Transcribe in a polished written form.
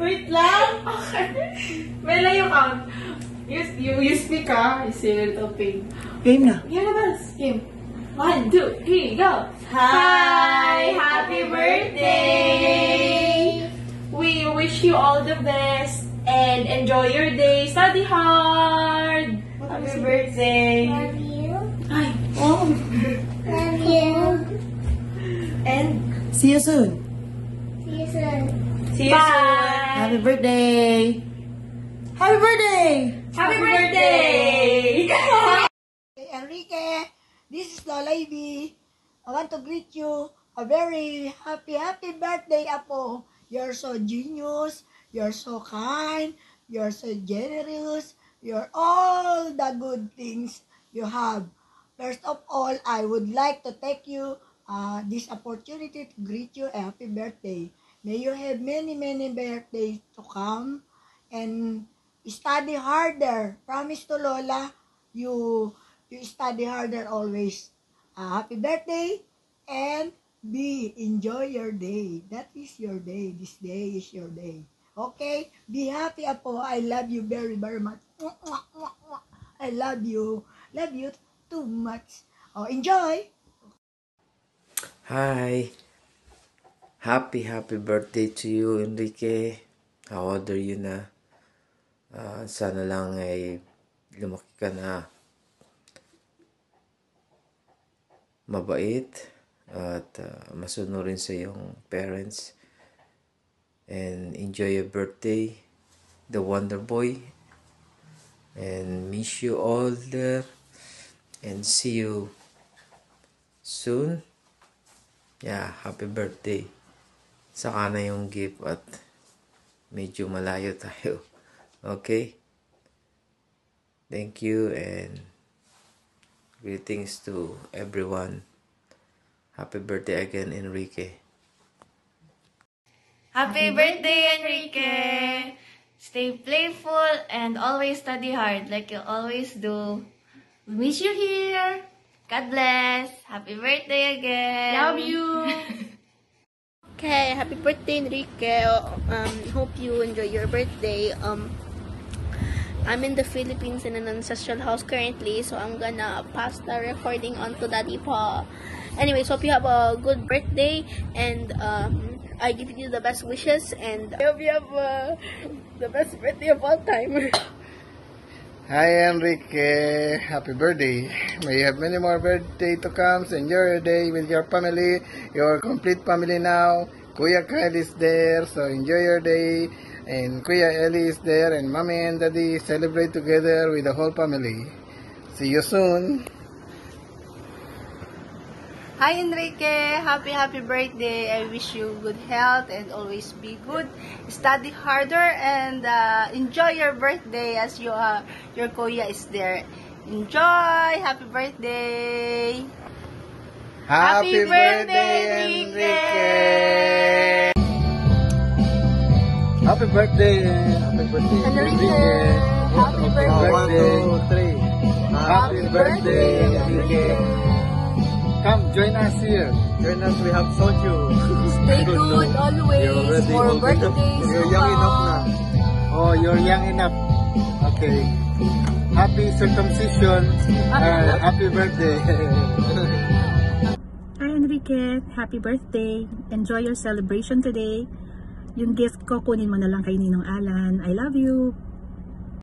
Wait lang. Okay. Mela yung count. You speak ah. You say little thing. Game na. Yeah, that's game. 1, 2, 3, go! Hi! Happy birthday! We wish you all the best and enjoy your day. Study hard! Happy birthday! Love you. Ay, oh! Love you. And See you soon. See you soon. see you soon! Happy birthday. Happy birthday. Happy birthday! Hey, Enrique, this is Lola Ivy. I want to greet you a very happy birthday, Apo. You're so genius, you're so kind, you're so generous, you're all the good things you have. First of all, I would like to take you this opportunity to greet you a happy birthday. May you have many birthdays to come and study harder. Promise to Lola, you study harder always. Happy birthday and enjoy your day. That is your day. This day is your day. Okay? Be happy, Apo. I love you very much. I love you. Love you too much. Oh, enjoy. Hi. Happy birthday to you, Enrique. How old are you na? Sana lang ay lumaki ka na mabait at masunurin sa iyong parents, and enjoy your birthday, the Wonder Boy, and miss you all there, and see you soon. Yeah, happy birthday. Saka na yung gift at medyo malayo tayo. Okay? Thank you and greetings to everyone. Happy birthday again, Enrique. Happy birthday, Enrique! Stay playful and always study hard like you always do. We miss you here. God bless. Happy birthday again. Love you! Okay, happy birthday, Enrique. Hope you enjoy your birthday. I'm in the Philippines in an ancestral house currently, so I'm gonna pass the recording on to Daddy Pa. Anyways, hope you have a good birthday, and I give you the best wishes, and I hope you have the best birthday of all time. Hi Enrique, happy birthday. May you have many more birthday to come. Enjoy your day with your family, your complete family now. Kuya Kyle is there, so enjoy your day. And Kuya Ellie is there, and Mommy and Daddy celebrate together with the whole family. See you soon. Hi Enrique, happy birthday. I wish you good health and always be good. Study harder and enjoy your birthday as your Kuya is there. Enjoy. Happy birthday. Happy birthday, Enrique. Happy birthday, Enrique. Happy birthday. Happy birthday, Enrique. Come, join us here. Join us, we have soju. Stay good always for birthdays. You're young enough now. Oh, you're young enough. Okay. Happy circumcision. Happy birthday. Hi Enrique, happy birthday. Enjoy your celebration today. Yung gift ko, kunin mo na lang kay Ninong Alan. I love you.